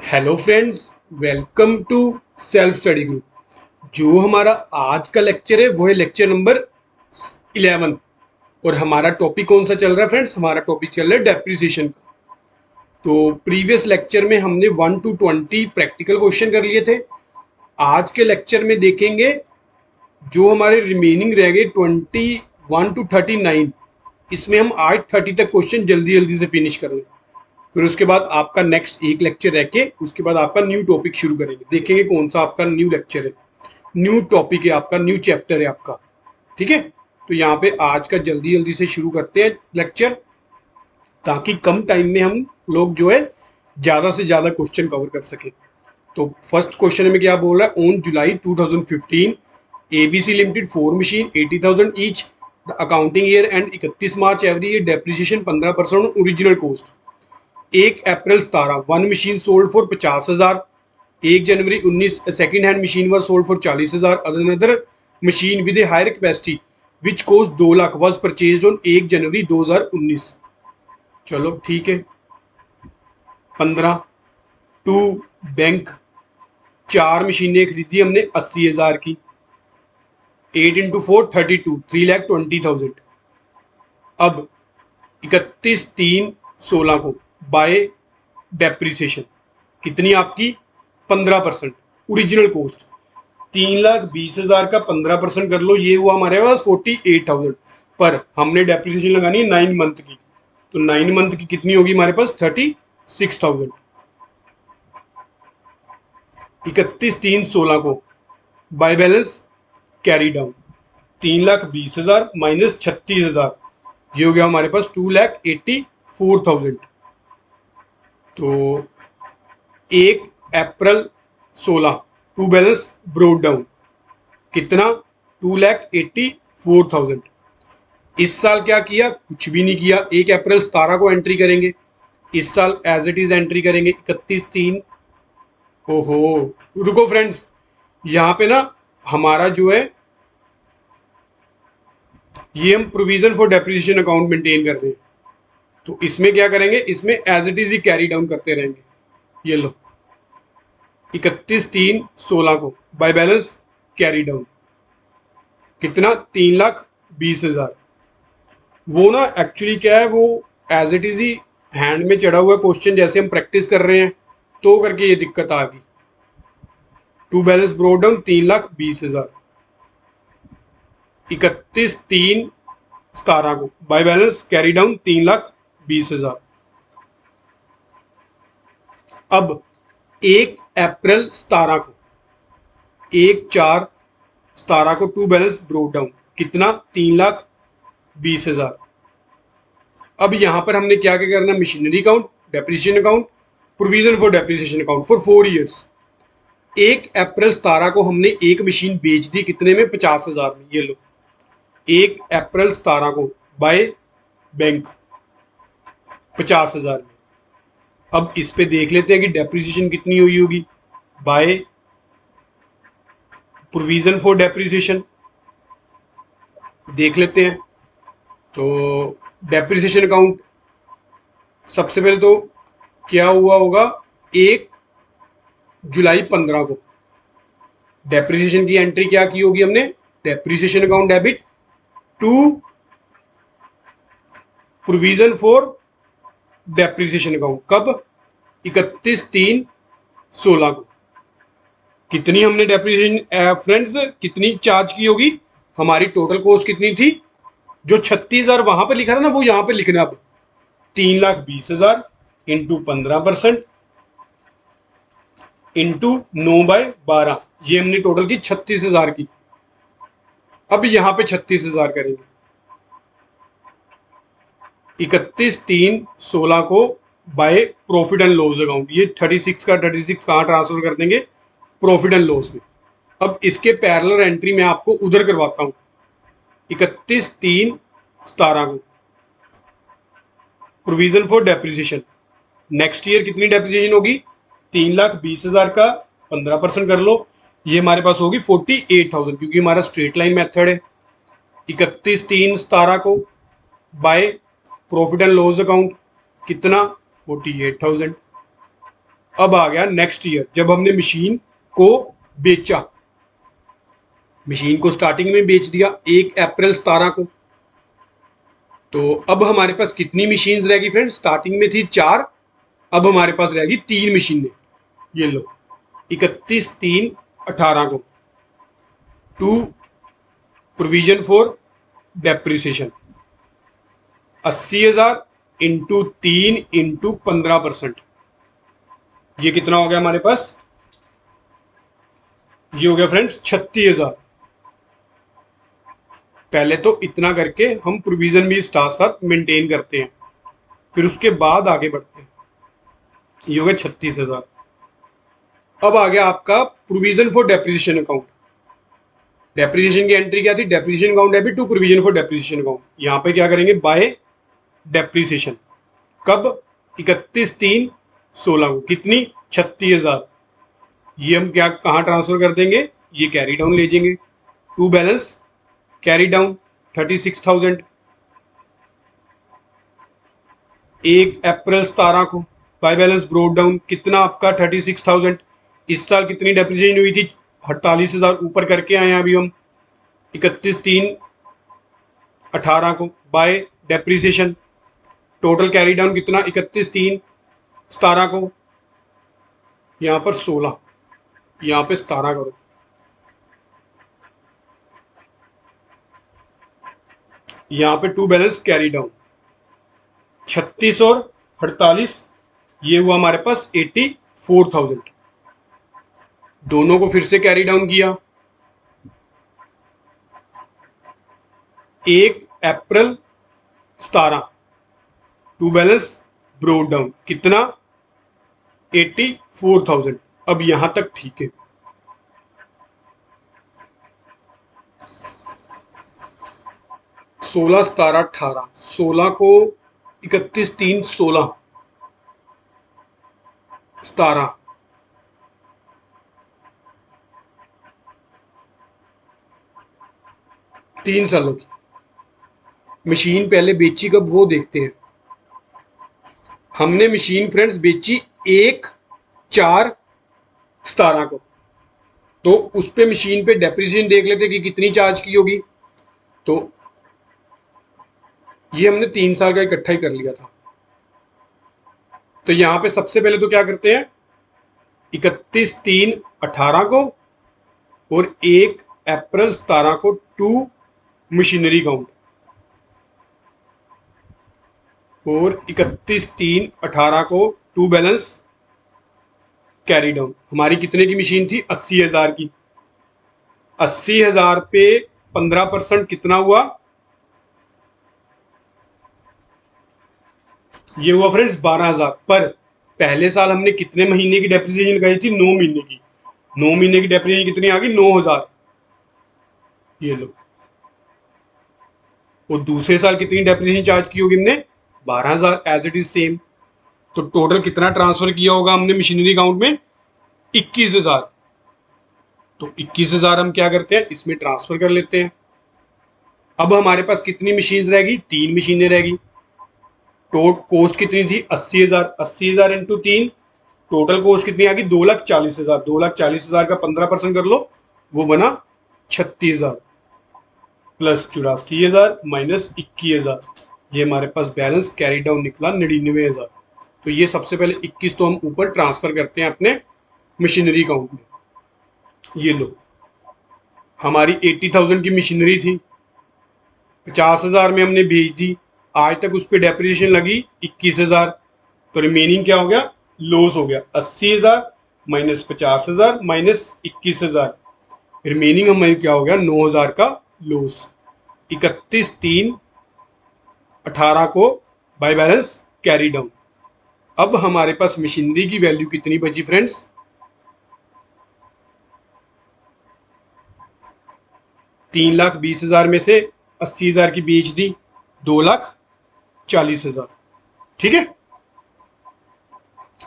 Hello friends, welcome to self study group. जो हमारा आज का लेक्चर है वो है लेक्चर नंबर 11। और हमारा टॉपिक कौन सा चल रहा है फ्रेंड्स? हमारा टॉपिक चल रहा है डेप्रिसिएशन का। तो प्रीवियस लेक्चर में हमने 1 to 20 प्रैक्टिकल क्वेश्चन कर लिए थे। आज के लेक्चर में देखेंगे जो हमारे रिमेनिंग रह गए 21 to 39। इसमें हम आज 30 तक क्वेश्चन जल्दी जल्दी से फिनिश कर लें। फिर उसके बाद आपका नेक्स्ट एक लेक्चर रह के उसके बाद आपका न्यू टॉपिक शुरू करेंगे। देखेंगे कौन सा आपका न्यू लेक्चर है, न्यू टॉपिक है आपका, न्यू चैप्टर है आपका। ठीक है, तो यहाँ पे आज का जल्दी जल्दी से शुरू करते हैं लेक्चर, ताकि कम टाइम में हम लोग जो है ज़्यादा से ज़्यादा क्वेश्चन कवर कर सके। तो फर्स्ट क्वेश्चन में क्या बोल रहा है? On July 2015 ABC limited 4 machine 80,000 each the accounting year end 31 March every year depreciation 15% original cost. 1 April 17 one machine sold for 50,000। 1 January 19 second hand machine was sold for 40,000। Another machine with a higher capacity which cost 2 lakh was purchase on 1 January 2019। चलो ठीक है। 15 to bank 4 मशीनें खरीदी हमने 80,000 की। 8 into 4 32 3,20,000। अब 31/3/16 को bye depreciation कितनी आपकी? 15% ओरिजिनल कोस्ट। 3,20,000 का 15% कर लो, ये हुआ हमारे पास 48,000। पर हमने डेप्रिसिएशन लगानी है 9 मंथ की, तो 9 मंथ की कितनी होगी हमारे पास? 36,000। 31/3/16 को bye balance carry down 3,20,000 minus 36,000, ये हो गया हमारे पास 2,84,000। तो 1 अप्रैल 16 टू बैलेंस ब्रोड डाउन कितना? 2,84,000। इस साल क्या किया? कुछ भी नहीं किया। 1 अप्रैल 17 को एंट्री करेंगे, इस साल एज इट इज एंट्री करेंगे 31/3। ओहो, रुको फ्रेंड्स, यहाँ पे ना हमारा जो है ये हम provision for depreciation account maintain कर रहे हैं, तो इसमें क्या करेंगे? इसमें एज इट इज ही कैरी डाउन करते रहेंगे। ये लो 31/3/16 को बाय बैलेंस कैरी डाउन कितना? 3,20,000। वो ना एक्चुअली क्या है, वो एज इट इज ही हैंड में चढ़ा हुआ क्वेश्चन, जैसे हम प्रैक्टिस कर रहे हैं तो करके ये दिक्कत आ गई। To balance brought down 3,20,000। 31/3/17 को बाय बैलेंस कैरी डाउन 3,20,000। अब 1 अप्रैल 17 को 1/4/17 को टू बैलेंस ब्रोड डाउन कितना? 3,20,000। अब यहां पर हमने क्या क्या करना? Machinery account, depreciation account, provision for depreciation account for 4 years. 1 April 17 को हमने एक मशीन बेच दी कितने में? 50,000 में। ये लो 1 अप्रैल 17 को बाय बैंक 50,000 में। अब इस पे देख लेते हैं कि डेप्रिसिएशन कितनी हुई होगी बाय प्रोविजन फॉर डेप्रिसिएशन। देख लेते हैं। तो डेप्रिसिएशन अकाउंट सबसे पहले तो क्या हुआ होगा? 1 जुलाई 15 को डेप्रिसिएशन की एंट्री क्या की होगी हमने? Depreciation account debit to provision for depreciation account. कब? 31/3/16 को। कितनी हमने डेप्रिसिएशन फ्रेंड्स कितनी चार्ज की होगी? हमारी टोटल कॉस्ट कितनी थी? जो 36,000 वहां पे लिखा था ना, वो यहाँ पे लिखना। अब 3,20,000 इंटू 15% इंटू 9/12, ये हमने टोटल की 36,000 की। अब यहाँ पे 36,000 करेंगे। 31/3/16 को by profit and loss account, ये 36 का 36 कहाँ ट्रांसफर कर देंगे? प्रॉफिट एंड लॉस में। अब इसके पैरेलल एंट्री मैं आपको उधर करवाता हूँ। 31/3/17 को provision for depreciation, next year कितनी डेप्रिसिएशन होगी? 3,20,000 का 15% कर लो, ये हमारे पास होगी 48,000, क्योंकि हमारा स्ट्रेट लाइन मेथड है। 31/3/17 को by profit and loss account कितना? 48,000। अब आ गया नेक्स्ट ईयर, जब हमने मशीन को बेचा। मशीन को स्टार्टिंग में बेच दिया 1 अप्रैल 17 को। तो अब हमारे पास कितनी मशीन्स रहेगी फ्रेंड्स? स्टार्टिंग में थी 4, अब हमारे पास रहेगी 3 मशीनें। ये लो, 31/3/18 को to provision for depreciation 80,000 into 3 into 15%। ये कितना हो गया हमारे पास? ये हो गया फ्रेंड्स 36,000। पहले तो इतना करके हम प्रोविजन भी साथ साथ मेंटेन करते हैं, फिर उसके बाद आगे बढ़ते हैं। ये हो गया 36,000। अब आ गया आपका provision for depreciation account. Depreciation की एंट्री क्या थी? Depreciation account debit to provision for depreciation account. यहाँ पे क्या करेंगे? By depreciation. कब? 31/3/16 को। कितनी? 36,000। ये हम क्या कहाँ ट्रांसफर कर देंगे? ये कैरी डाउन ले जाएंगे to balance carry down 36,000। 1 April 17 को बाय बैलेंस ब्रोड डाउन कितना आपका? 36,000। इस साल कितनी डेप्रिसिएशन हुई थी? 48,000 ऊपर करके आए हैं अभी हम 31/3/18 को bye depreciation. Total carry down कितना? 31/3/17 को। यहाँ पर 16, यहाँ पे 17 करो। यहाँ पे टू बैलेंस कैरी डाउन 36 और 48, ये हुआ हमारे पास 84,000। दोनों को फिर से कैरी डाउन किया। 1 April 17 to balance brought down कितना? 84,000। अब यहां तक ठीक है। 16, 17, 18, 16 को 31/3/16 17 3 सालों की मशीन पहले बेची कब वो देखते हैं। हमने मशीन फ्रेंड्स बेची 1/4/17 को। तो उस पे मशीन पे डेप्रिसिएशन देख लेते कि कितनी चार्ज की होगी। तो ये हमने 3 साल का इकट्ठा ही कर लिया था। तो यहां पे सबसे पहले तो क्या करते हैं? 31/3/18 को और 1 अप्रैल 17 को टू मशीनरी काउंट, और 31/3/18 को टू बैलेंस कैरी डाउन। हमारी कितने की मशीन थी? 80,000 की। 80,000 पे 15% कितना हुआ? ये हुआ फ्रेंड्स 12,000। पर पहले साल हमने कितने महीने की डेप्रिसिएशन लगाई थी? 9 महीने की। 9 महीने की डेप्रिसिएशन कितनी आ गई? 9,000। ये लो। और दूसरे साल कितनी डेप्रिसिएशन चार्ज की होगी हमने? 12,000 एज इट इज सेम। तो टोटल कितना ट्रांसफर किया होगा हमने मशीनरी अकाउंट में? 21,000। तो 21,000 हम क्या करते हैं? इसमें ट्रांसफर कर लेते हैं। अब हमारे पास कितनी मशीन रहेगी? 3 मशीनें रहेगी। तो कॉस्ट कितनी थी? 80,000। 80,000 इंटू 3, टोटल कॉस्ट कितनी आ गई? 2,40,000। 2,40,000 का 15% कर लो, वो बना 36,000 प्लस 84,000 माइनस 21,000। ये हमारे पास बैलेंस कैरी डाउन निकला 99,000। तो ये सबसे पहले 21 तो हम ऊपर ट्रांसफर करते हैं अपने मशीनरी अकाउंट में। ये लो, हमारी 80,000 की मशीनरी थी, 50,000 में हमने भेज दी। आज तक उस पर डेप्रिसिएशन लगी 21,000। तो रिमेनिंग क्या हो गया? लॉस हो गया। 80,000 माइनस 50,000 माइनस 21,000, रिमेनिंग हमें क्या हो गया? 9,000 का लॉस। 31/3/18 को बाय बैलेंस कैरी डाउन। अब हमारे पास मशीनरी की वैल्यू कितनी बची फ्रेंड्स? 3,20,000 में से 80,000 की बेच दी, 2,40,000। ठीक है।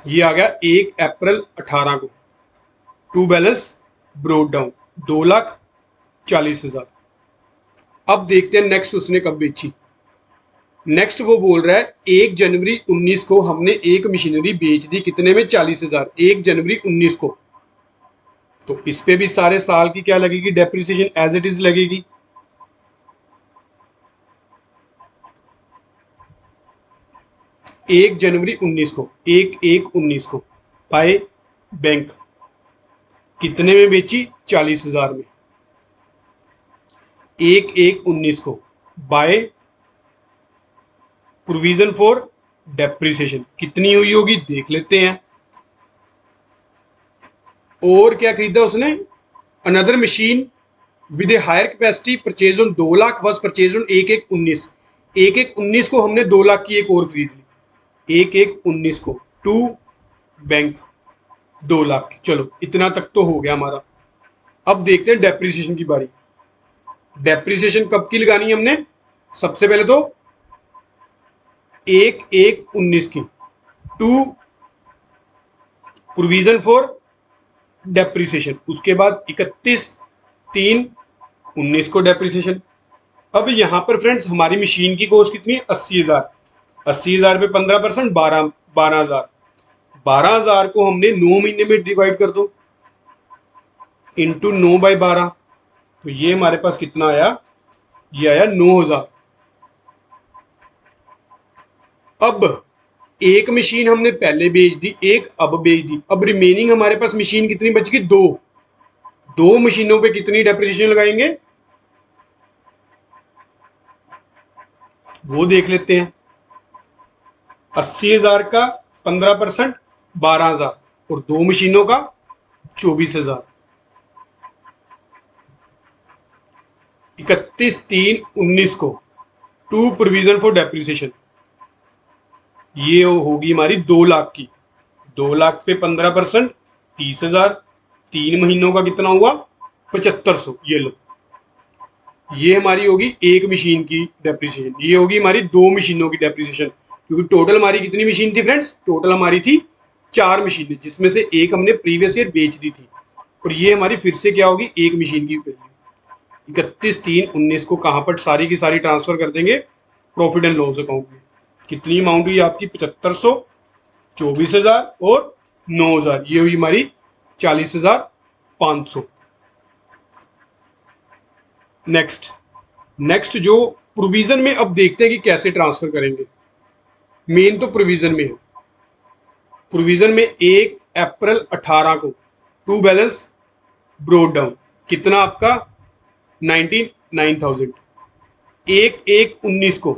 ये आ गया 1 अप्रैल 18 को टू बैलेंस ब्रोड डाउन 2,40,000। अब देखते हैं नेक्स्ट उसने कब बेची। नेक्स्ट वो बोल रहा है 1 जनवरी 19 को हमने एक मशीनरी बेच दी, कितने में? 40,000। 1 जनवरी 19 को, तो इस पे भी सारे साल की क्या लगेगी? डेप्रिसिएशन एज इट इज लगेगी। एक जनवरी 19 को, 1/1/19 को बाय बैंक, कितने में बेची? 40,000 में। 1/1/19 को बाय प्रोविजन फॉर डेप्रिसिएशन, कितनी हुई होगी देख लेते हैं। और क्या खरीदा उसने? Another machine with a higher capacity purchase on 2 lakh was purchase on 1/1/19। 1/1/19 को हमने 2 लाख की एक और खरीद ली, 1/1/19 को टू बैंक 2 लाख की। चलो इतना तक तो हो गया हमारा। अब देखते हैं डेप्रिसिएशन की बारी। डेप्रिसिएशन कब की लगानी है हमने? सबसे पहले तो 1/1/19 की टू प्रोविजन फॉर डेप्रिसिएशन, उसके बाद 31/3/19 को डेप्रिसिएशन। अब यहां पर फ्रेंड्स हमारी मशीन की कॉस्ट कितनी है? 80,000। 80,000 पे 15%, 12,000। 12,000 को हमने 9 महीने में डिवाइड कर दो, इंटू 9/12, तो ये हमारे पास कितना आया? ये आया 9,000। अब एक मशीन हमने पहले बेच दी, एक अब बेच दी। अब रिमेनिंग हमारे पास मशीन कितनी बच गई? 2। 2 मशीनों पे कितनी डेप्रिसिएशन लगाएंगे वो देख लेते हैं। 80,000 का 15%, 12,000, और 2 मशीनों का 24,000। 31/3/19 को टू प्रोविजन फॉर डेप्रिसिएशन, ये होगी हमारी 2 लाख की। 2 लाख पे 15%, 30,000। 3 महीनों का कितना हुआ? 7500। ये लो, ये हमारी होगी एक मशीन की डेप्रिसिएशन, ये होगी हमारी 2 मशीनों की डेप्रिसिएशन। क्योंकि टोटल हमारी कितनी मशीन थी फ्रेंड्स? टोटल हमारी थी 4 मशीनें, जिसमें से एक हमने प्रीवियस ईयर बेच दी थी, और ये हमारी फिर से क्या होगी? एक मशीन की वैल्यू। 31/3/19 को कहां पर सारी की सारी ट्रांसफर कर देंगे? प्रॉफिट एंड लॉस अकाउंट में। कितनी अमाउंट हुई आपकी? 7500, 24,000 और 9,000, ये हुई हमारी 40,500। नेक्स्ट जो प्रोविजन में, अब देखते हैं कि कैसे ट्रांसफर करेंगे। मेन तो प्रोविजन में है। प्रोविजन में 1 अप्रैल 18 को टू बैलेंस ब्रोड डाउन, कितना आपका? 99,000। 1/1/19 को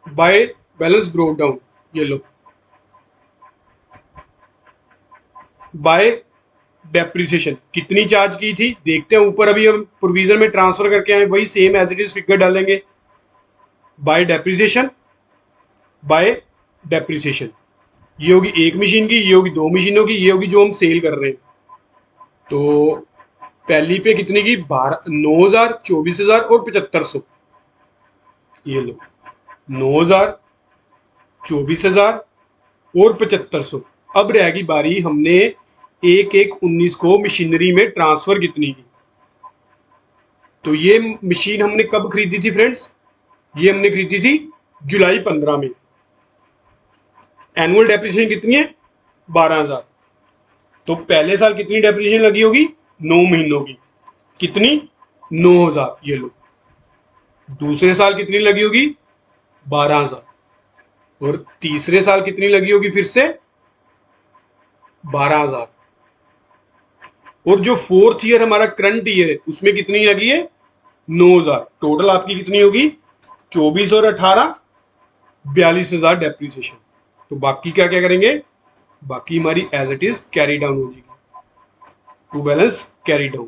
बाय बैलेंस ब्रोड डाउन, ये लो, बाय डेप्रिसिएशन कितनी चार्ज की थी देखते हैं। ऊपर अभी हम प्रोविजन में ट्रांसफर करके आए, वही same as it is figure डालेंगे। बाय डेप्रिसिएशन, बाय डेप्रिसिएशन, ये होगी एक मशीन की, ये होगी 2 मशीनों की, ये होगी जो हम सेल कर रहे हैं। तो पहली पे कितनी की? 9,000, 24,000 और 7500। ये लो, 9,000, 24,000 और 7500। अब रहेगी बारी हमने 1/1/19 को मशीनरी में ट्रांसफर कितनी की। तो ये मशीन हमने कब खरीदी थी फ्रेंड्स? ये हमने खरीदी थी जुलाई 15 में। एनुअल डेप्रिसिएशन कितनी है? 12,000। तो पहले साल कितनी डेप्रिसिएशन लगी होगी? 9 महीनों की, कितनी? 9,000, ये लो। दूसरे साल कितनी लगी होगी? 12,000। और तीसरे साल कितनी लगी होगी? फिर से 12,000। और जो फोर्थ ईयर हमारा करंट ईयर है, उसमें कितनी लगी है? 9,000। टोटल आपकी कितनी होगी? 24 और 18, 42,000 डेप्रिसिएशन। तो बाकी क्या क्या करेंगे? बाकी हमारी as it is carry down हो जाएगी, टू बैलेंस कैरी डाउन।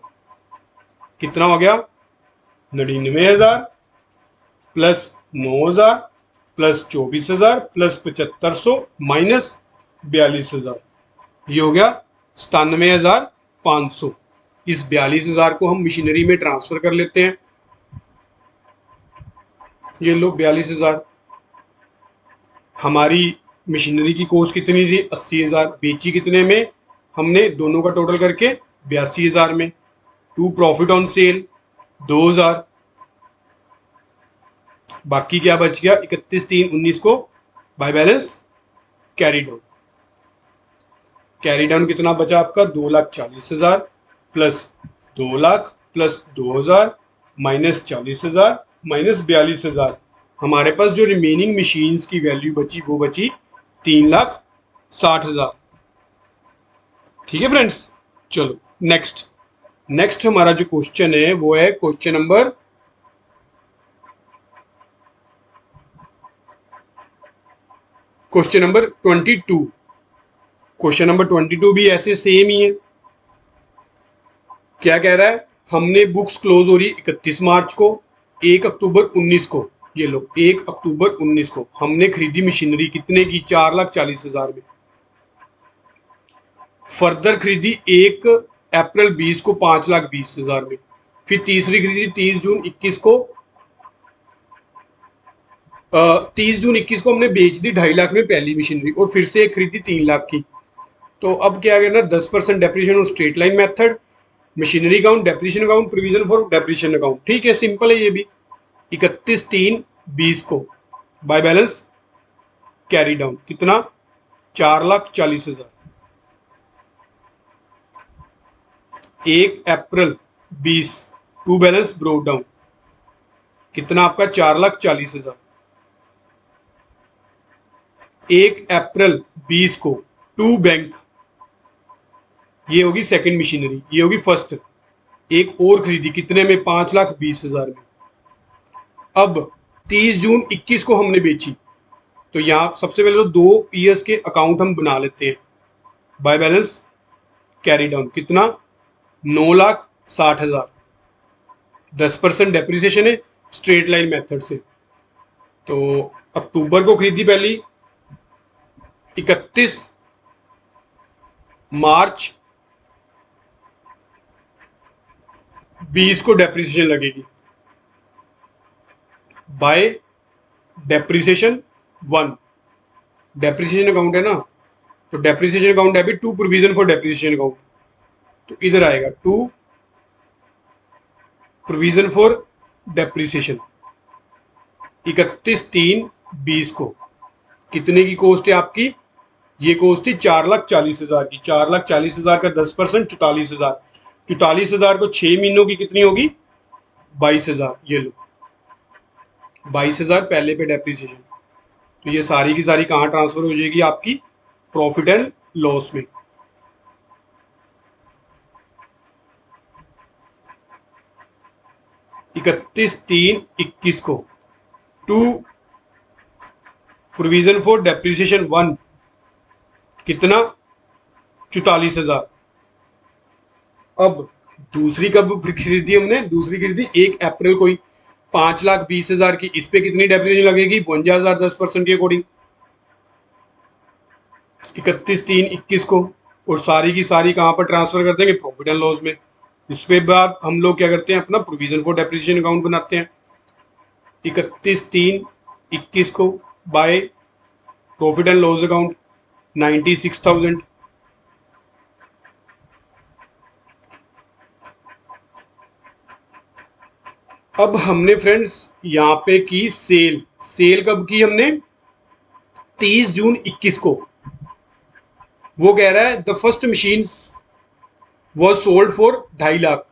कितना हो गया? 99,000 प्लस 9,000 प्लस 24,000 प्लस 7,500 माइनस 42,000, ये हो गया 97,500। इस 42,000 को हम मशीनरी में ट्रांसफर कर लेते हैं। ये लो 42,000। हमारी मशीनरी की कॉस्ट कितनी थी? 80,000। बेची कितने में हमने? दोनों का टोटल करके 82,000 में, टू प्रॉफिट ऑन सेल 2,000, बाकी क्या बच गया 31/3/19 को bye balance carry down. Carry down कितना बचा आपका 2,40,000 प्लस 2,00,000 प्लस 2,000 माइनस 40,000 माइनस 42,000। हमारे पास जो रिमेनिंग मशीन्स की वैल्यू बची वो बची 3,60,000। ठीक है फ्रेंड्स, चलो नेक्स्ट हमारा जो क्वेश्चन है वो है क्वेश्चन नंबर 22। क्वेश्चन नंबर 22 भी ऐसे सेम ही है। क्या कह रहा है, हमने बुक्स क्लोज हो रही 31 मार्च को, 1 अक्टूबर 19 को, ये लो 1 अक्टूबर 19 को हमने खरीदी मशीनरी कितने की 4,40,000 में। फर्दर खरीदी 1 अप्रैल 20 को 5,20,000 में। फिर तीसरी खरीदी 30 जून 21 को 30 जून 21 को हमने बेच दी 2.5 लाख में पहली मशीनरी, और फिर से एक खरीदी 3 लाख की। तो अब क्या करना, 10% डेप्रिसिएशन और straight line method, machinery account, depreciation account, provision for depreciation account. ठीक है, सिंपल है ये भी। 31/3/20 को बाय बैलेंस कैरी डाउन कितना 4,40,000। 1 April 20 to balance broke down कितना आपका 4,40,000। 1 अप्रैल 20 को टू बैंक, ये होगी सेकंड मशीनरी, ये होगी फर्स्ट, एक और खरीदी कितने में 5,20,000 में। अब 30 जून 21 को हमने बेची, तो यहां सबसे पहले तो 2 ईयर्स के अकाउंट हम बना लेते हैं। बाय बैलेंस कैरी डाउन कितना 9,60,000। 10% डेप्रिसिएशन है स्ट्रेट लाइन मेथड से। तो अक्टूबर को खरीदी पहली, 31 मार्च 20 को डेप्रिसिएशन लगेगी बाय डेप्रिसिएशन 1। डेप्रिसिएशन अकाउंट है ना, तो depreciation account debit to provision for depreciation account, तो इधर आएगा टू प्रोविजन फॉर डेप्रिसिएशन। 31/3/20 को कितने की कॉस्ट है आपकी, ये कॉस्ट थी 4,40,000 की। 4,40,000 का 10% 44,000। 44,000 को 6 महीनों की कितनी होगी 22,000। ये लो 22,000 पहले पे डेप्रिसिएशन। तो ये सारी की सारी कहाँ ट्रांसफर हो जाएगी आपकी प्रॉफिट एंड लॉस में। इकतीस 3/21 को टू प्रोविजन फॉर डेप्रिसिएशन 1 कितना 44,000। अब दूसरी कब खरीदी हमने, दूसरी खरीदी 1 अप्रैल को ही 5,20,000 की। इस पे कितनी डेप्रिसिएशन लगेगी 52,000 10% के अकॉर्डिंग 31/3/21 को, और सारी की सारी कहाँ पर ट्रांसफर कर देंगे प्रॉफिट एंड लॉस में। उसके बाद हम लोग क्या करते हैं अपना प्रोविजन फॉर डेप्रिसिएशन अकाउंट बनाते हैं 31/3/21 को by profit and loss account 96,000। अब हमने फ्रेंड्स यहाँ पे की सेल कब की हमने 30 जून 21 को। वो कह रहा है the first machine was sold for 2.5 lakh.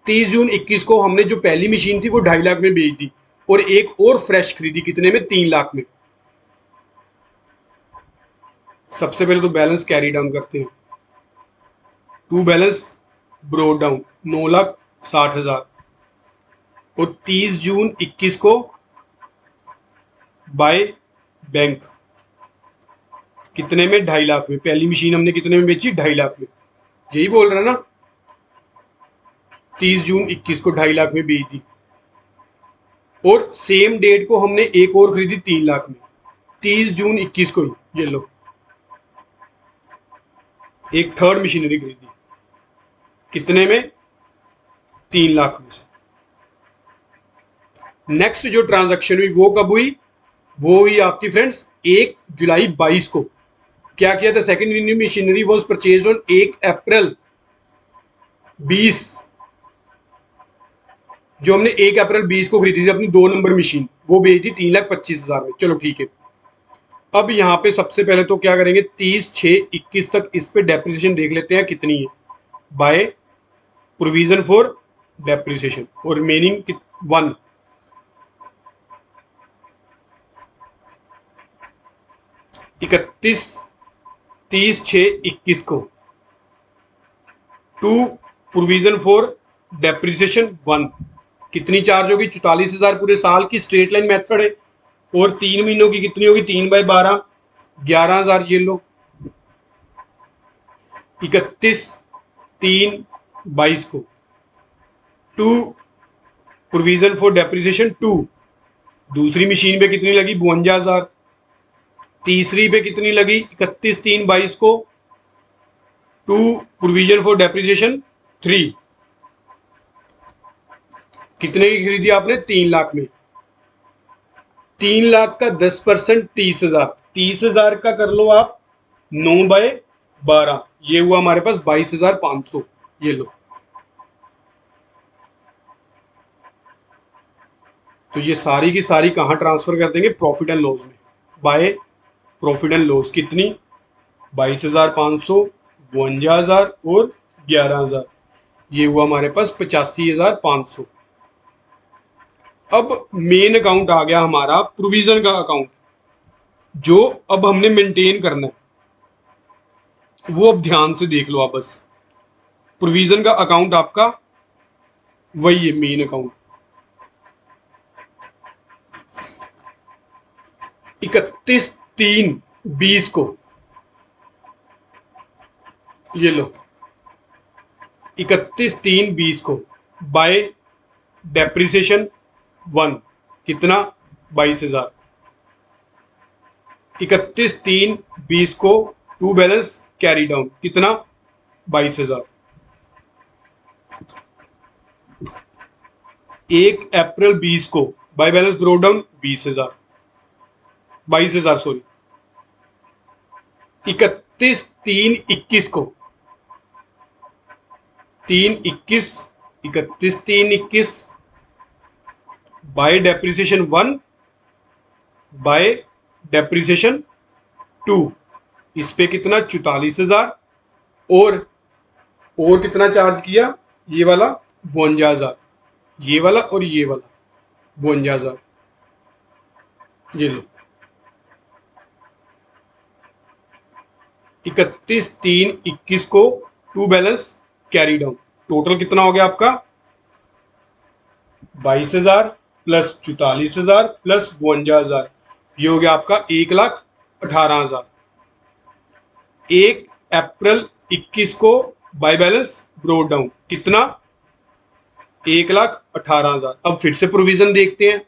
30 जून 21 को हमने जो पहली मशीन थी वो 2.5 लाख में बेच दी, और एक और फ्रेश खरीदी कितने में 3 लाख में। सबसे पहले तो बैलेंस कैरी डाउन करते हैं, टू बैलेंस ब्रोक डाउन 9,60,000, और 30 जून 21 को बाय बैंक कितने में 2.5 लाख में। पहली मशीन हमने कितने में बेची 2.5 लाख में, यही बोल रहा ना। 30 जून 21 को 2.5 लाख में बेच दी, और सेम डेट को हमने एक और खरीदी 3 लाख में 30 जून 21 को ही। ये लो एक थर्ड मशीनरी खरीदी कितने में 3 लाख में से। नेक्स्ट जो ट्रांजैक्शन हुई वो कब हुई, वो हुई आपकी फ्रेंड्स 1 जुलाई 22 को। क्या किया था, second machinery was purchase on 1 April 20 जो हमने 1 अप्रैल 20 को खरीदी थी अपनी 2 नंबर मशीन, वो बेच दी 3,25,000 में। चलो ठीक है। अब यहाँ पे सबसे पहले तो क्या करेंगे, 30/6/21 तक इस पे डेप्रिसिएशन देख लेते हैं कितनी है, बाय प्रोविजन फॉर डेप्रिसिएशन, और रिमेनिंग 1। 30/6/21 को टू प्रोविजन फॉर डेप्रिसिएशन 1 कितनी चार्ज होगी, 44,000 पूरे साल की, स्ट्रेट लाइन मेथड है। और 3 महीनों की कितनी होगी, 3/12 11,000। ये लो 31/3/22 को टू प्रोविजन फॉर डेप्रिसिएशन 2 दूसरी मशीन पे कितनी लगी, 52,000। तीसरी पे कितनी लगी, 31/3/22 को टू प्रोविजन फॉर डेप्रिसिएशन 3 कितने की खरीदी आपने, 3 लाख में। 3 लाख का 10% 30,000, 30,000 का कर लो आप 9/12, ये हुआ हमारे पास 22,500। ये लो, तो ये सारी की सारी कहाँ ट्रांसफर कर देंगे, प्रॉफिट एंड लॉस में। बाय प्रॉफिट एंड लॉस कितनी, 22,500, 52,000 और 11,000, ये हुआ हमारे पास 85,500। अब मेन अकाउंट आ गया हमारा प्रोविजन का अकाउंट, जो अब हमने मेंटेन करना है, वो अब ध्यान से देख लो आप बस। प्रोविजन का अकाउंट आपका वही है मेन अकाउंट। 31/3/20 को, ये लो 31/3/20 को बाय डेप्रिसिएशन 1 कितना, 22,000। 31/3/20 को टू बैलेंस कैरी डाउन कितना, 22,000। 1 अप्रैल 20 को by balance broke down 22,000 sorry. 31/3/21 को 31/3/21 बाय डेप्रिसिएशन 1 बाय डेप्रिसिएशन 2, इस पे कितना, 44,000। और कितना चार्ज किया, ये वाला 52,000, ये वाला और ये वाला 52,000। ये लो 31/3/21 को to balance carry down, total कितना हो गया आपका, 22,000 प्लस 44,000 प्लस 52,000, ये हो गया आपका 1,18,000। 1 अप्रैल 21 को बाय बैलेंस ब्रोक डाउन कितना, 1,18,000। अब फिर से प्रोविजन देखते हैं।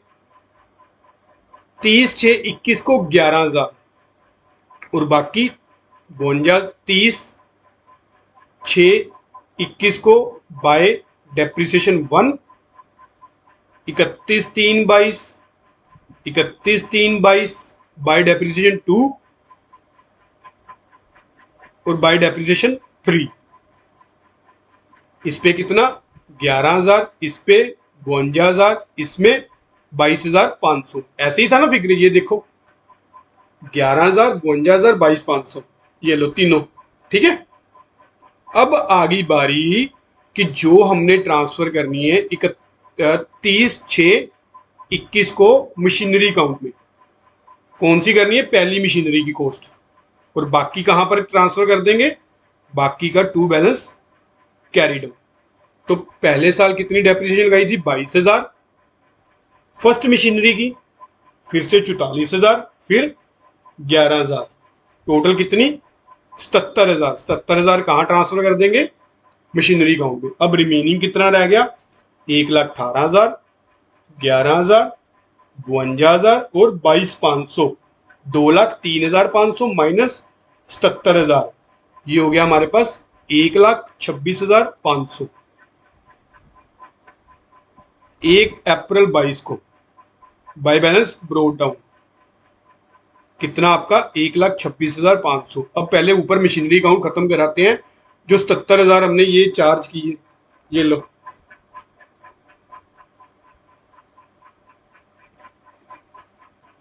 30/6/21 को 11,000 और बाकी 52, 30/6/21 को बाय डेप्रिसिएशन 1, 31/3/22 बाय डेप्रिसिएशन 2 और बाय डेप्रिसिएशन 3। इस पे कितना, 11,000, इस पे 52,000, इसमें 22,500। ऐसे ही था ना फिक्र, ये देखो 11,000, 52,000, 22,500, ये लो तीनों। ठीक है। अब आ गई बारी कि जो हमने ट्रांसफर करनी है 31/6/21 को मशीनरी अकाउंट में, कौन सी करनी है, पहली मशीनरी की कॉस्ट, और बाकी कहां पर ट्रांसफर कर देंगे, बाकी का टू बैलेंस कैरी डाउन। तो पहले साल कितनी डेप्रिसिएशन लगाई थी, 22,000 फर्स्ट मशीनरी की, फिर से 44,000, फिर 11,000, टोटल कितनी, 77,000। 77,000 कहाँ ट्रांसफर कर देंगे, मशीनरी अकाउंट में। अब रिमेनिंग कितना रह गया, 1,18,000, 11,000, 52,000 और 22,500, 2,03,500 माइनस 77,000, ये हो गया हमारे पास 1,26,500। 1 अप्रैल 22 को बाय बैलेंस ब्रोक डाउन कितना आपका, 1,26,500। अब पहले ऊपर मशीनरी अकाउंट खत्म कराते हैं, जो 77,000 हमने ये चार्ज किए, ये लो।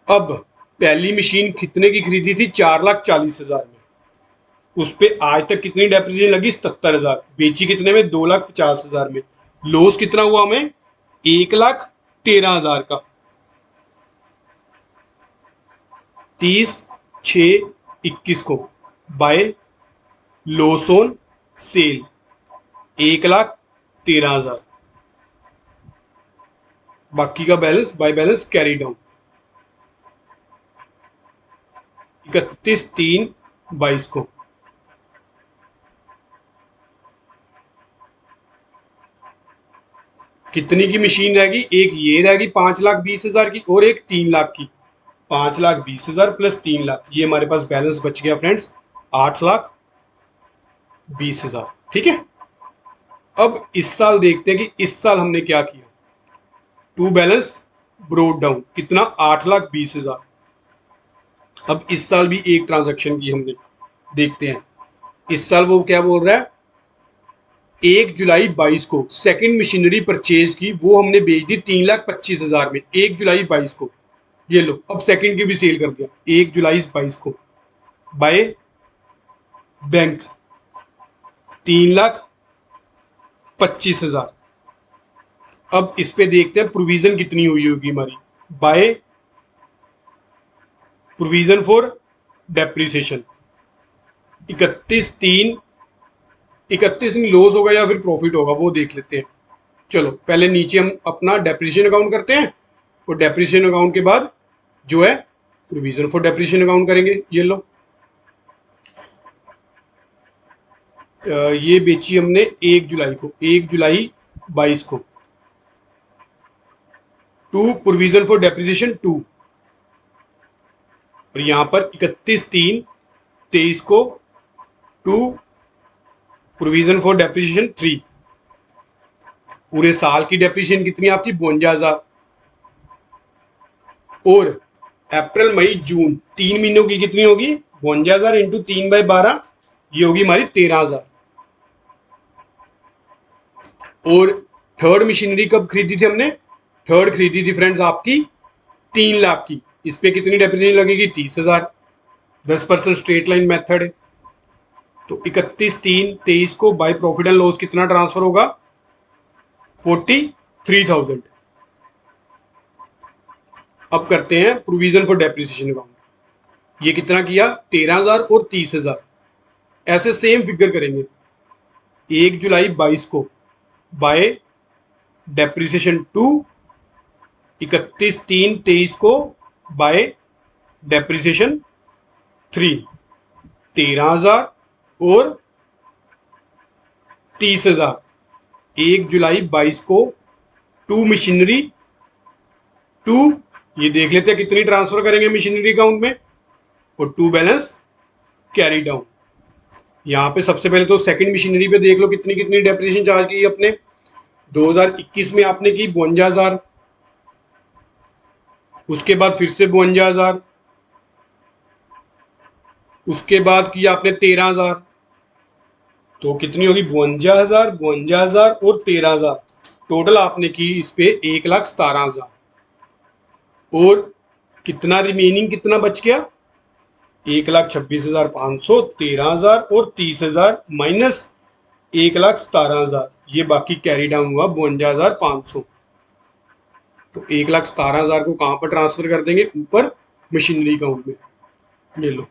अब पहली मशीन कितने की खरीदी थी? 4,40,000 में। उस पे आज तक कितनी डेप्रिसिएशन लगी? 77,000। बेची कितने में? 2,50,000 में। लॉस कितना हुआ हमें? 1,13,000 का। 30/6/21 को बाय लॉस ऑन सेल 1,13,000। बाकी का balance bye balance carry down 31/3/22 को। कितनी की मशीन रहेगी? एक ये रहेगी 5,20,000 की और एक 3 लाख की। 5,20,000 प्लस 3 लाख, ये हमारे पास बैलेंस बच गया फ्रेंड्स 8,20,000। ठीक है। अब इस साल देखते हैं कि इस साल हमने क्या किया। टू बैलेंस ब्रोड डाउन कितना? 8,20,000। अब इस साल भी एक ट्रांजैक्शन की हमने, देखते हैं इस साल वो क्या बोल रहा है। 1 जुलाई 22 को सेकंड मशीनरी परचेज की, वो हमने बेच दी 3,25,000 में 1 जुलाई 22 को। ये लो, अब सेकंड की भी सेल कर दिया 1 जुलाई 22 को बाय बैंक 3,25,000। अब इस पे देखते हैं प्रोविजन कितनी हुई होगी हमारी। बाय प्रोविजन फॉर डेप्रिसिएशन 31/3/21 में लॉस होगा या फिर प्रॉफिट होगा वो देख लेते हैं। चलो पहले नीचे हम अपना डेप्रिसिएशन अकाउंट करते हैं और डेप्रिसिएशन अकाउंट के बाद जो है प्रोविजन फॉर डेप्रिसिएशन अकाउंट करेंगे। ये लो, ये बेची हमने 1 जुलाई को, 1 जुलाई 22 को। टू प्रोविजन फॉर डेप्रिसिएशन 2, और यहां पर 31/3/23 को टू प्रोविजन फॉर डेप्रिसिएशन 3। पूरे साल की डेप्रिसिएशन कितनी आपकी? 52,000। और अप्रैल मई जून 3 महीनों की कितनी होगी? 52,000 इंटू 3/12, ये होगी हमारी 13,000। और थर्ड मशीनरी कब खरीदी थी हमने? थर्ड खरीदी थी फ्रेंड्स आपकी 3 लाख की। इस पे कितनी डेप्रिसिएशन लगेगी? 30,000। 10% स्ट्रेट लाइन मेथड है। तो 31/3/23 को बाय प्रॉफिट एंड लॉस कितना ट्रांसफर होगा? 43,000। अब करते हैं प्रोविजन फॉर डेप्रिसिएशन अकाउंट। ये कितना किया? 13,000 और 30,000। ऐसे सेम फिगर करेंगे 1 जुलाई 22 को बाय डेप्रिसिएशन 2, 31/3/23 को बाय डेप्रिसिएशन 3। 13,000 और 30,000। 1 जुलाई 22 को टू मशीनरी 2, ये देख लेते हैं कितनी ट्रांसफर करेंगे मशीनरी अकाउंट में, और टू बैलेंस कैरी डाउन। यहाँ पे सबसे पहले तो सेकंड मशीनरी पे देख लो कितनी कितनी डेप्रिसिएशन चार्ज की अपने। 2021 में आपने की 52,000, उसके बाद फिर से 52,000, उसके बाद की आपने 13,000। तो कितनी होगी? 52,000, 52,000 और 13,000। टोटल आपने की इस पे 1,17,000। और कितना रिमेनिंग कितना बच गया? 1,26,500, 13,000 और 30,000 माइनस 1,17,000, ये बाकी कैरी डाउन हुआ 52,500। तो 1,17,000 को कहां पर ट्रांसफर कर देंगे? ऊपर मशीनरी अकाउंट में। ये लो,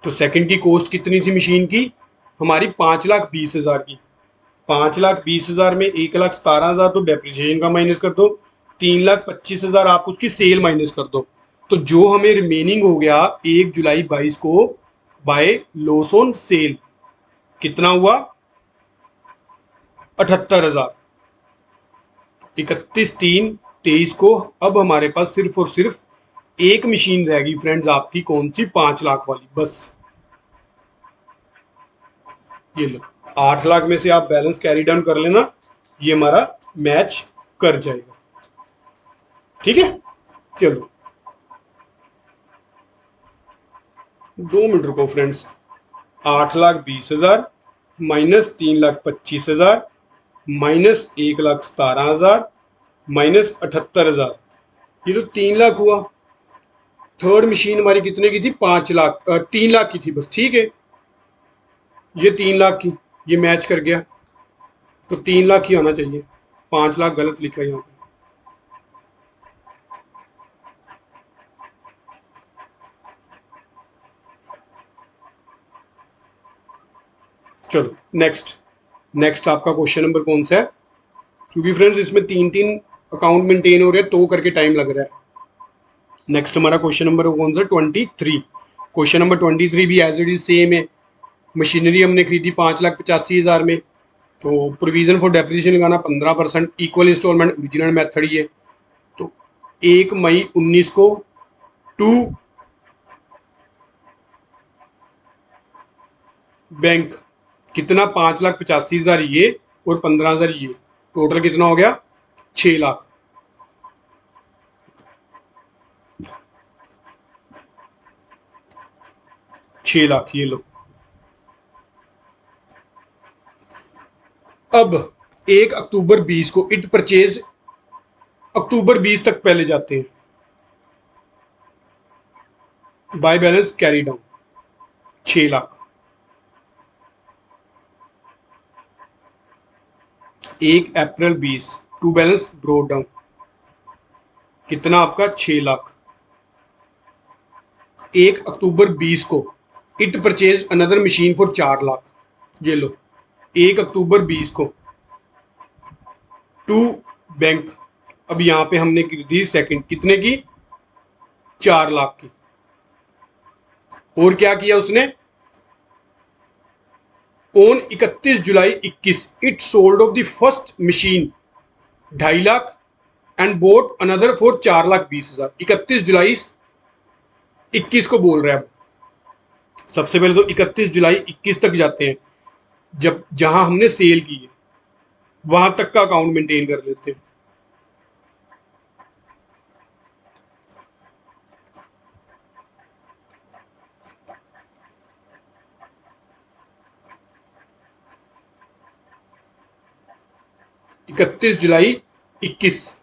तो सेकंड की कॉस्ट कितनी थी मशीन की हमारी? 5,20,000 की। 5,20,000 में 1,17,000 तो डेप्रिसिएशन का माइनस कर दो, 3,25,000 आप उसकी सेल माइनस कर दो। तो जो हमें रिमेनिंग हो गया 1 जुलाई 22 को बाय लॉस ऑन सेल कितना हुआ? 78,000। 31/3/23 को अब हमारे पास सिर्फ और सिर्फ एक मशीन रहेगी फ्रेंड्स आपकी, कौन सी? 5 लाख वाली, बस। ये लो, 8 लाख में से आप बैलेंस कैरी डाउन कर लेना, ये हमारा मैच कर जाएगा। ठीक है। चलो 2 मिनट रुको फ्रेंड्स। 8,20,000 माइनस 3,25,000 माइनस 1,17,000 माइनस 78,000, ये तो 3 लाख हुआ। थर्ड मशीन हमारी कितने की थी? 5 लाख 3 लाख की थी बस, ठीक है। ये 3 लाख की, ये मैच कर गया, तो 3 लाख ही होना चाहिए। 5 लाख गलत लिखा है यहाँ पे। चलो नेक्स्ट आपका क्वेश्चन नंबर कौन सा है? क्योंकि फ्रेंड्स इसमें 3 3 अकाउंट मेंटेन हो रहे हैं, तो करके टाइम लग रहा है। नेक्स्ट हमारा क्वेश्चन नंबर कौन सा? 23। क्वेश्चन नंबर 23 भी एज इट इज सेम है। मशीनरी हमने खरीदी 5,85,000 में, तो प्रोविजन फॉर डेप्रिसिएशन लगाना 15%, इक्वल इंस्टॉलमेंट ओरिजिनल मेथड ही है। तो 1 मई 2019 को टू बैंक कितना? 5,85,000 ये और 15,000 ये, टोटल कितना हो गया? 6 लाख। ये लो। अब 1 अक्टूबर 20 को इट परचेज, अक्टूबर 20 तक पहले जाते हैं। By balance carry down 6 lakh. 1 April 20 to balance brought down, कितना आपका? 6 लाख। 1 अक्टूबर 20 को it purchase another machine for 4 lakh, ये लो। 1 अक्टूबर 20 को टू बैंक, अब यहां पे हमने खरीदी सेकंड, कितने की? 4 लाख की। और क्या किया उसने? On 31 July 21 it sold off the first machine 2.5 lakh and boat another for 4,20,000। 31 जुलाई 21 को बोल रहे हैं। अब सबसे पहले तो 31 जुलाई 21 तक जाते हैं, जब जहां हमने सेल की है वहां तक का अकाउंट मेंटेन कर लेते हैं। इकतीस जुलाई 21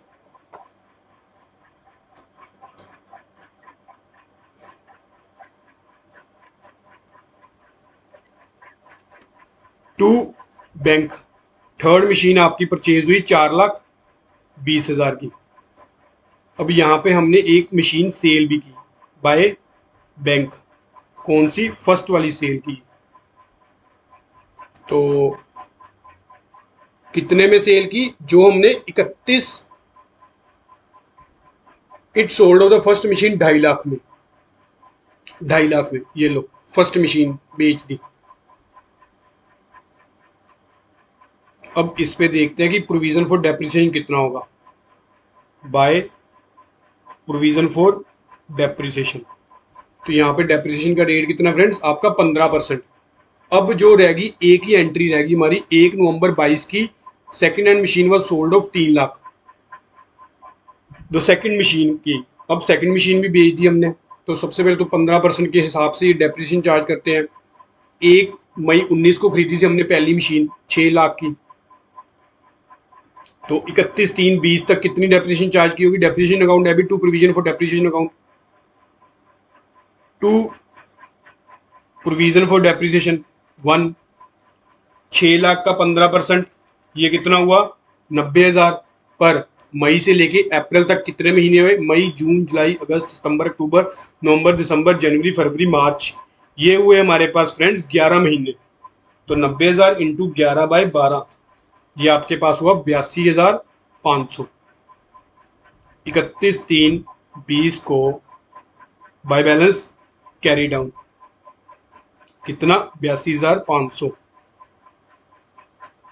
टू बैंक, थर्ड मशीन आपकी परचेज हुई 4,20,000 की। अब यहाँ पे हमने एक मशीन सेल भी की बाय बैंक, कौन सी? फर्स्ट वाली सेल की। तो कितने में सेल की? जो हमने 31, it sold off the first machine 2.5 lakh में, 2.5 लाख में, ये लो फर्स्ट मशीन बेच दी। अब इस पे देखते हैं कि प्रोविजन फॉर डेप्रिसिएशन कितना होगा। बाय प्रोविजन फॉर डेप्रिसिएशन, तो यहाँ पे डेप्रिसिएशन का रेट कितना फ्रेंड्स? आपका 15%। अब जो रहेगी एक ही एंट्री रहेगी हमारी, 1 नवंबर 22 की second hand machine was sold off 3 lakh, जो सेकंड मशीन की। अब सेकंड मशीन भी बेच दी हमने, तो सबसे पहले तो 15% के हिसाब से डेप्रिसिएशन चार्ज करते हैं। 1 मई 2019 को खरीदी थी हमने पहली मशीन 6 लाख की, तो 31/3/20 तक कितनी डेप्रिसिएशन चार्ज की होगी? Depreciation account debit to provision for depreciation account to provision for depreciation 1, 6 lakh का 15%, ये कितना हुआ? 90,000। पर मई से लेके अप्रैल तक कितने महीने हुए? मई, जून, जुलाई, अगस्त, सितंबर, अक्टूबर, नवंबर, दिसंबर, जनवरी, फरवरी, मार्च, ये हुए हमारे पास फ्रेंड्स 11 महीने। तो 90,000 इंटू 11/12, ये आपके पास हुआ 82,500। 31/3/20 को बाय बैलेंस कैरी डाउन, कितना? 82,500।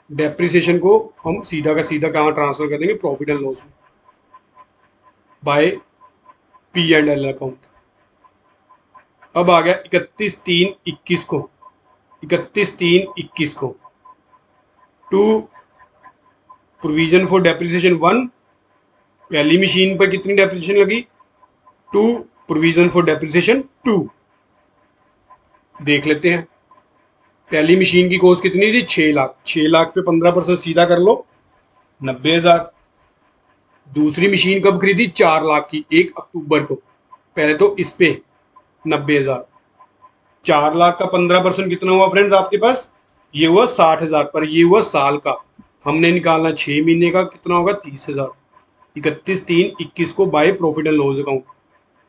डेप्रिसिएशन को हम सीधा का सीधा कहाँ ट्रांसफर कर देंगे? प्रॉफिट एंड लॉस में, बाय P&L अकाउंट। अब आ गया 31/3/21 को, 31/3/21 को टू प्रोविजन फॉर डेप्रिसिएशन 1, पहली मशीन पर कितनी डेप्रिसिएशन लगी? 2 प्रोविजन फॉर डेप्रिसिएशन 2, देख लेते हैं। पहली मशीन की कॉस्ट कितनी थी? 6 लाख। 6 लाख पे 15% सीधा कर लो, 90,000। दूसरी मशीन कब खरीदी? 4 लाख की, 1 अक्टूबर को। पहले तो इस पे 90,000। 4 लाख का 15% कितना हुआ फ्रेंड्स आपके पास? ये हुआ 60,000, पर ये हुआ साल का। हमने निकालना 6 महीने का, कितना होगा? 30,000। 31/3/21 को by profit and loss account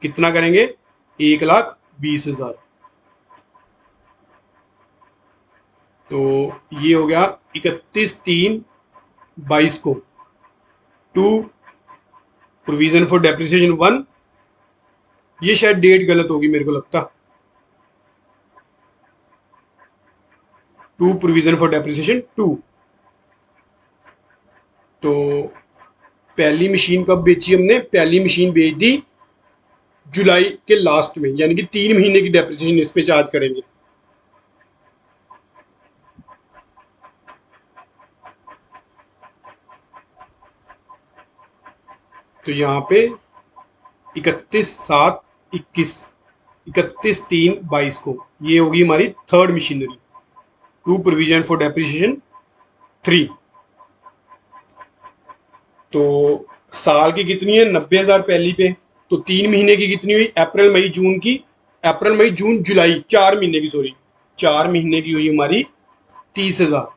कितना करेंगे? 1,20,000। तो ये हो गया 31/3/22 को टू प्रोविजन फॉर डेप्रिसिएशन 1। ये शायद डेट गलत होगी मेरे को लगता। To provision for depreciation 2। तो पहली मशीन कब बेची हमने? पहली मशीन बेच दी जुलाई के लास्ट में, यानी कि 3 महीने की डेप्रिसिएशन इस पे चार्ज करेंगे। तो यहाँ पे 31/7/21, 31/3/22 को ये होगी हमारी third machinery, to provision for depreciation 3। तो साल की कितनी है? 90,000 पहली पे। तो 3 महीने की कितनी हुई? अप्रैल मई जून की, अप्रैल मई जून जुलाई, 4 महीने की, सॉरी 4 महीने की हुई हमारी 30,000।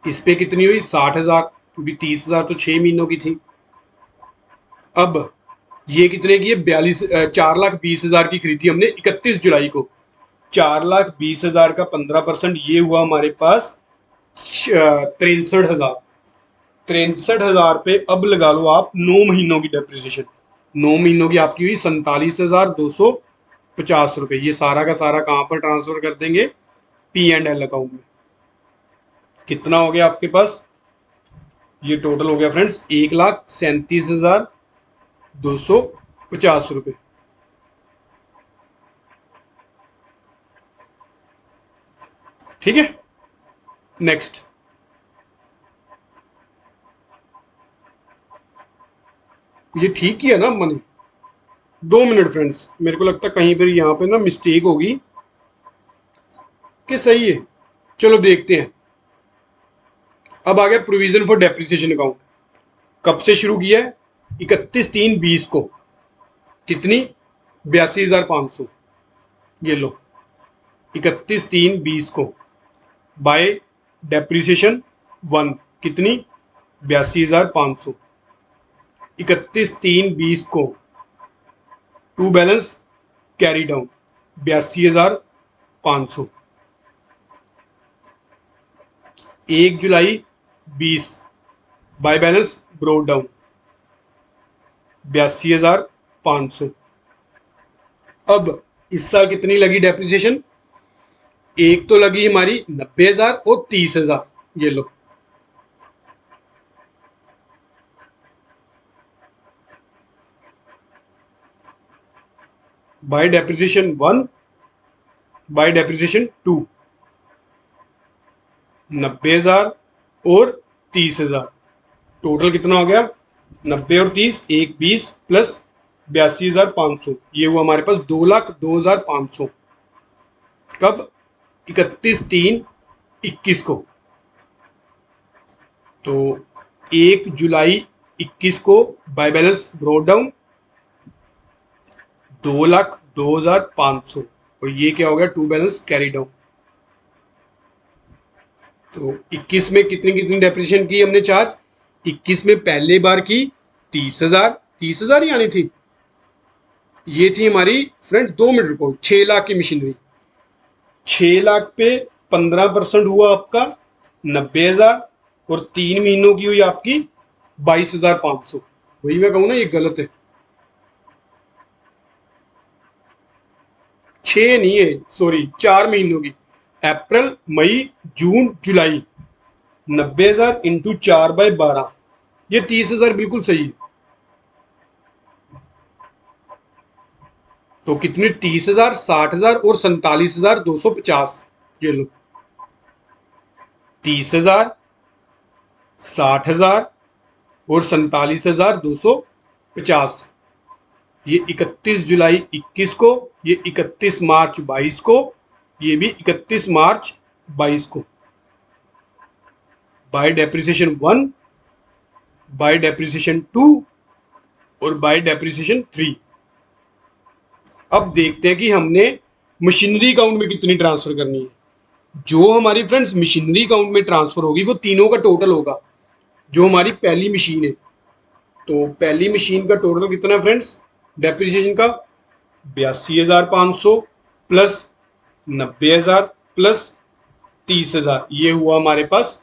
इस पे कितनी हुई? 60,000, क्योंकि 30,000 तो 6 महीनों की थी। अब ये कितने की है? 4,20,000 की खरीदी हमने 31 जुलाई को। 4,20,000 का 15% ये हुआ हमारे पास 63,000। 63,000 पे अब लगा लो आप 9 महीनों की डेप्रिसिएशन। 9 महीनों की आपकी हुई 47,250 रुपये। ये सारा का सारा कहाँ पर ट्रांसफर कर देंगे? P&L अकाउंट में। कितना हो गया आपके पास? ये टोटल हो गया फ्रेंड्स 1,37,250 रुपये। ठीक है, नेक्स्ट। ये ठीक किया ना मैंने? 2 मिनट फ्रेंड्स, मेरे को लगता है कहीं पर यहाँ पे ना मिस्टेक होगी कि सही है। चलो देखते हैं। अब आ गया प्रोविजन फॉर डेप्रिसिएशन अकाउंट। कब से शुरू किया है? 31/3/20 को। कितनी? 82,500। ये लो 31/3/20 को बाय डेप्रिसिएशन 1 कितनी? 82,500। 31/3/20 को to balance carry down 82,500। 1 July 20 by balance brought down 82,500। अब इस साल कितनी लगी डेप्रिसिएशन? एक तो लगी हमारी 90,000 और 30,000। ये लो बाय डेप्रिसिएशन 1 बाय डेप्रिसिएशन 2, 90,000 और 30,000। टोटल कितना हो गया? 90 और 30, 1,20 प्लस 82,500। ये हुआ हमारे पास 2,02,500। कब? 31/3/21 को। तो 1 जुलाई 21 को बाय बैलेंस ब्रोड डाउन 2,02,500। और ये क्या हो गया? To balance carry down. तो 21 में कितनी कितनी डेप्रिसिएशन की हमने चार्ज? 21 में पहले बार की 30,000। 30,000 ही आनी थी। ये थी हमारी फ्रेंड्स, 2 मिनट रुको, 6 लाख की मशीनरी। 6 लाख पे 15% हुआ आपका 90,000, और 3 महीनों की हुई आपकी 22,500। वही मैं कहूँ ना, ये गलत है। 6 नहीं है, सॉरी 4 महीनों की। अप्रैल मई जून जुलाई, 90,000 इंटू 4/12, ये 30,000 बिल्कुल सही है। तो कितनी? 30,000, 60,000 और 47,250। ये लो 30,000, 60,000 और 47,250। ये 31 जुलाई 21 को, ये 31 मार्च 22 को, ये भी 31 मार्च 22 को। बाय डेप्रिसिएशन 1, बाय डेप्रिसिएशन 2 और बाय डेप्रिसिएशन 3। अब देखते हैं कि हमने मशीनरी अकाउंट में कितनी ट्रांसफर करनी है। जो हमारी फ्रेंड्स मशीनरी अकाउंट में ट्रांसफर होगी वो तीनों का टोटल होगा। जो हमारी पहली मशीन है, तो पहली मशीन का टोटल कितना है फ्रेंड्स डेप्रिसिएशन का 82,500 प्लस 90,000 प्लस 30,000, ये हुआ हमारे पास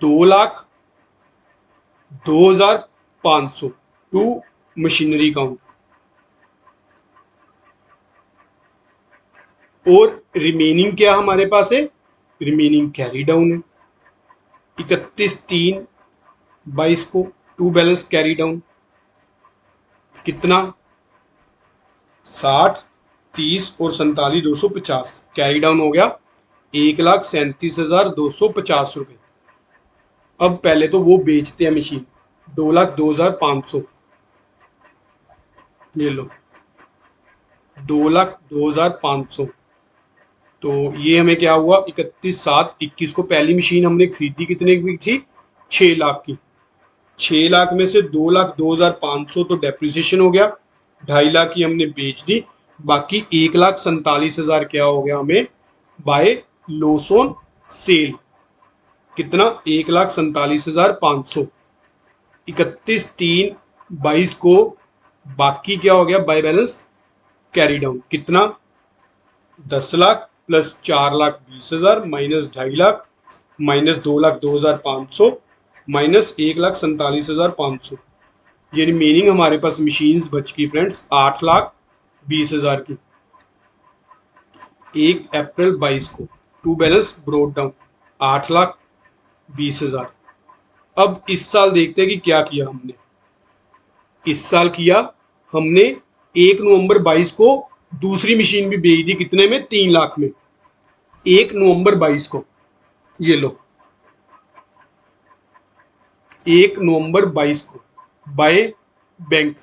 2,02,500 टू मशीनरी अकाउंट। और रिमेनिंग क्या हमारे पास है, रिमेनिंग कैरी डाउन है 31/3/22 को टू बैलेंस कैरी डाउन कितना 60, 30 और 47,250 कैरी डाउन हो गया 1,37,250 रुपये। अब पहले तो वो बेचते हैं मशीन 2,02,500, ये लो 2,02,500। तो ये हमें क्या हुआ 31/7/21 को पहली मशीन हमने खरीदी कितने की थी 6 लाख की। 6 लाख में से 2,02,500 तो डेप्रिसिएशन हो गया, 2.5 लाख की हमने बेच दी, बाकी 1,47,000 क्या हो गया हमें बाय लॉस ऑन सेल। कितना 1,47,500 31/3/22 को। बाकी क्या हो गया बाय बैलेंस कैरी डाउन कितना 10 lakh plus 4,20,000 minus 2.5 lakh minus 2,02,500 minus 1,47,500। ये रिमेनिंग हमारे पास मशीन्स बच गई फ्रेंड्स 8,20,000 की 1 अप्रैल 22 को। To balance brought down 8,20,000। अब इस साल देखते हैं कि क्या किया हमने। इस साल किया हमने 1 नवंबर 22 को दूसरी मशीन भी बेच दी कितने में 3 लाख में 1 नवंबर 22 को। ये लो 1 नवंबर 22 को बाय बैंक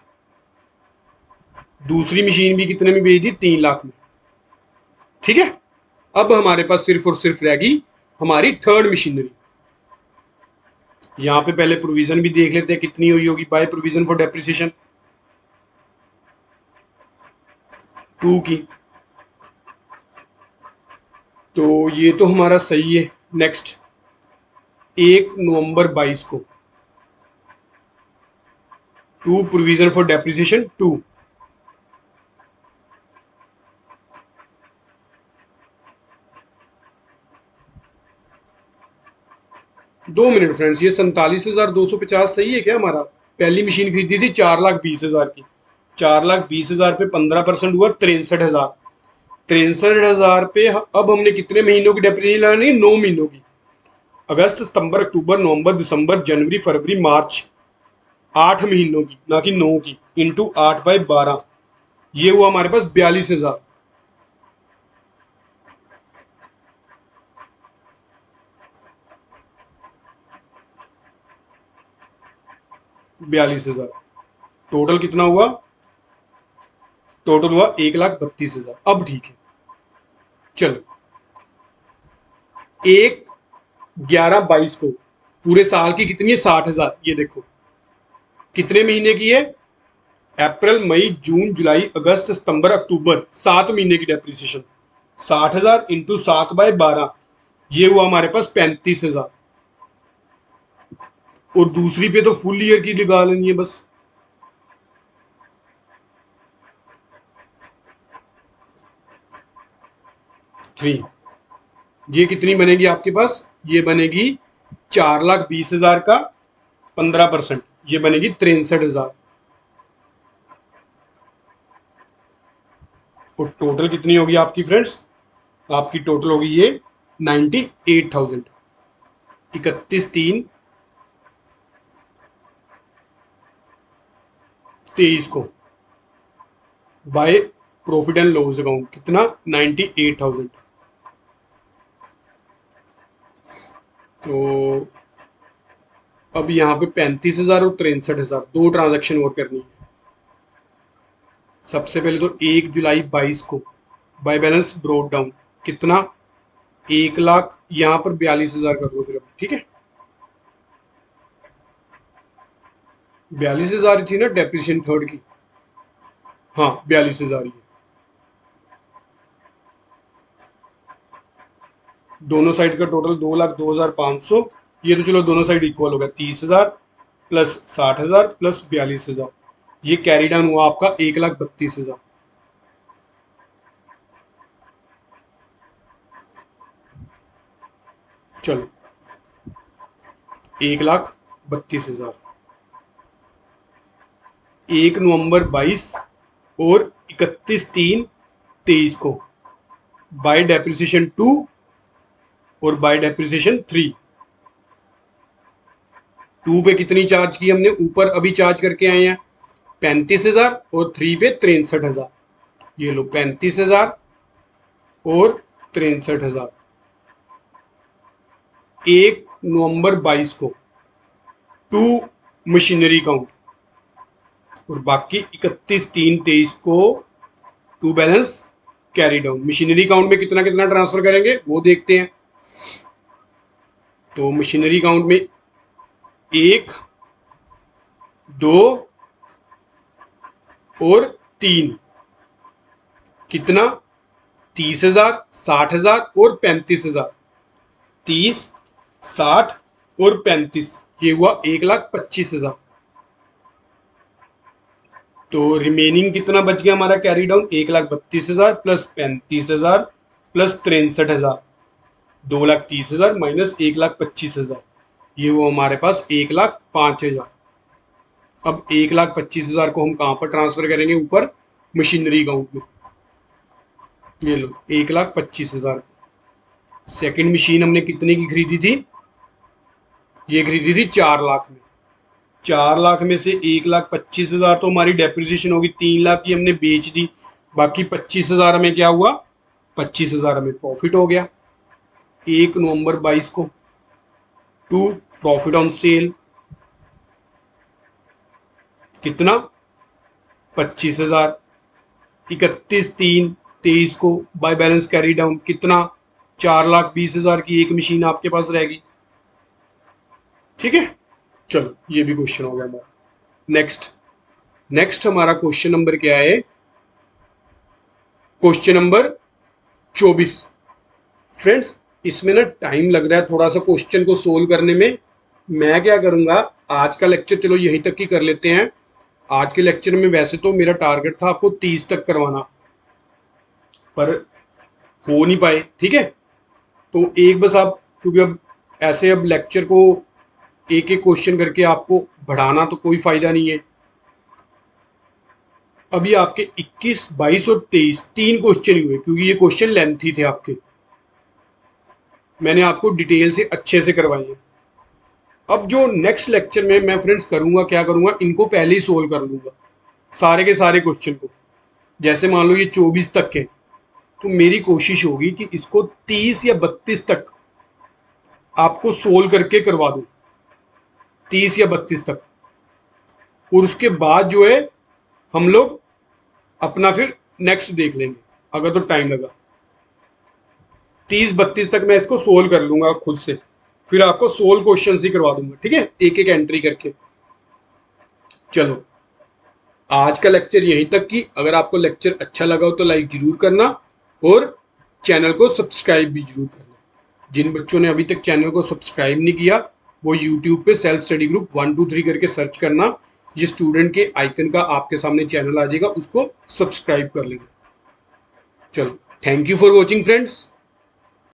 दूसरी मशीन भी कितने में बेच दी 3 लाख में। ठीक है, अब हमारे पास सिर्फ और सिर्फ रह गई हमारी थर्ड मशीनरी। यहां पे पहले प्रोविजन भी देख लेते हैं कितनी हुई होगी बाय प्रोविजन फॉर डेप्रिसिएशन 2 की। तो ये तो हमारा सही है। नेक्स्ट 1 नवंबर 22 को to provision for depreciation 2। 2 minute friends, ये 47,250 सही है क्या हमारा। पहली मशीन खरीदी थी 4,20,000 की, 4,20,000 पे 15% हुआ 63,000। 63,000 पे अब हमने कितने महीनों की डेप्रिसिएशन लगानी है 9 महीनों की। अगस्त सितंबर अक्टूबर नवंबर दिसंबर जनवरी फरवरी मार्च 8 महीनों की, ना कि 9 की, इंटू 8/12। ये हुआ हमारे पास 42,000। 42,000 टोटल कितना हुआ, टोटल हुआ 1,32,000। अब ठीक है, चलो 1/11/22 को पूरे साल की कितनी है 60,000। ये देखो कितने महीने की है अप्रैल मई जून जुलाई अगस्त सितंबर अक्टूबर 7 महीने की डेप्रिसिएशन 60,000 इंटू 7/12। ये हुआ हमारे पास 35,000। और दूसरी पे तो फुल ईयर की लगा लेनी है बस। थ्री, ये कितनी बनेगी आपके पास, ये बनेगी 4,20,000 का 15%, ये बनेगी 63,000। और टोटल कितनी होगी आपकी फ्रेंड्स, आपकी टोटल होगी ये 98,000। 31/3/23 को by profit and loss account कितना 98,000। तो अब यहाँ पे 35,000 और 63,000 दो ट्रांजैक्शन और करनी है। सबसे पहले तो 1 जुलाई 22 को बाय बैलेंस ब्रोड डाउन कितना, 1,00,000, यहाँ पर 42,000 कर दो फिर अब, ठीक है। 42,000 थी ना डेप्रिसिएशन थर्ड की, हाँ 42,000 ही है। दोनों साइड का टोटल 2,02,500, ये तो चलो दोनों साइड इक्वल हो गया, 30,000 प्लस 60,000 प्लस 42,000, ये कैरी डाउन हुआ आपका 1,32,000। चलो 1,32,000, 1 नवंबर 22 और 31/3/23 को बाय डेप्रिसिएशन 2 और बाय डेप्रिसिएशन 3। 2 पे कितनी चार्ज की हमने, ऊपर अभी चार्ज करके आए हैं 35,000 और 3 पे 63,000। ये लो 35,000 और 63,000 1 नवंबर 22 को टू मशीनरी काउंट, और बाकी 31/3/23 को to balance carry down. Machinery count में कितना कितना ट्रांसफर करेंगे वो देखते हैं। तो मशीनरी काउंट में 1, 2 और 3 कितना, 30,000, 60,000 और 35,000, 30, 60 और 35, ये हुआ 1,25,000। तो रिमेनिंग कितना बच गया हमारा carry down, 1,32,000 plus 35,000 plus 63,000, 2,30,000 minus 1,25,000, ये वो हमारे पास 1,05,000। अब 1,25,000 को हम कहाँ पर ट्रांसफर करेंगे, ऊपर मशीनरी अकाउंट में। ये लो 1,25,000। सेकंड मशीन हमने कितने की खरीदी थी, ये खरीदी थी 4 लाख में। 4 लाख में से 1,25,000 तो हमारी डेप्रिसिएशन होगी, 3 लाख की हमने बेच दी, बाकी 25,000 हमें क्या हुआ, 25,000 हमें प्रॉफिट हो गया 1 नवंबर 22 को। टू प्रॉफिट ऑन सेल कितना, 25,000। 31/3/23 को बाय बैलेंस कैरी डाउन कितना, 4,20,000 की एक मशीन आपके पास रहेगी, ठीक है। चलो ये भी क्वेश्चन हो गया हमारा। नेक्स्ट हमारा क्वेश्चन नंबर क्या है, क्वेश्चन नंबर 24। फ्रेंड्स इसमें ना टाइम लग रहा है थोड़ा सा क्वेश्चन को सोल्व करने में। मैं क्या करूंगा, आज का लेक्चर चलो यहीं तक ही कर लेते हैं। आज के लेक्चर में वैसे तो मेरा टारगेट था आपको 30 तक करवाना, पर हो नहीं पाए, ठीक है। तो एक बस आप, क्योंकि अब ऐसे अब लेक्चर को एक एक क्वेश्चन करके आपको बढ़ाना तो कोई फायदा नहीं है। अभी आपके 21, 22 और 23 3 क्वेश्चन ही हुए, क्योंकि ये क्वेश्चन लेंथी थे आपके, मैंने आपको डिटेल से अच्छे से करवाई है। अब जो नेक्स्ट लेक्चर में मैं फ्रेंड्स करूंगा, क्या करूंगा, इनको पहले ही सोल्व कर लूंगा सारे के सारे क्वेश्चन को। जैसे मान लो ये 24 तक के, तो मेरी कोशिश होगी कि इसको 30 या 32 तक आपको सोल्व करके करवा दूं, 30 या 32 तक। और उसके बाद जो है हम लोग अपना फिर नेक्स्ट देख लेंगे, अगर तो टाइम लगा। 30-32 तक मैं इसको सोल्व कर लूंगा खुद से, फिर आपको सोल्व क्वेश्चन ही करवा दूंगा, ठीक है, एक एक एंट्री करके। चलो आज का लेक्चर यहीं तक की। अगर आपको लेक्चर अच्छा लगा हो तो लाइक जरूर करना और चैनल को सब्सक्राइब भी जरूर करना। जिन बच्चों ने अभी तक चैनल को सब्सक्राइब नहीं किया वो यूट्यूब पे सेल्फ स्टडी ग्रुप 1 2 3 करके सर्च करना, ये स्टूडेंट के आइकन का आपके सामने चैनल आ जाएगा, उसको सब्सक्राइब कर लेना। चलो thank you for watching friends.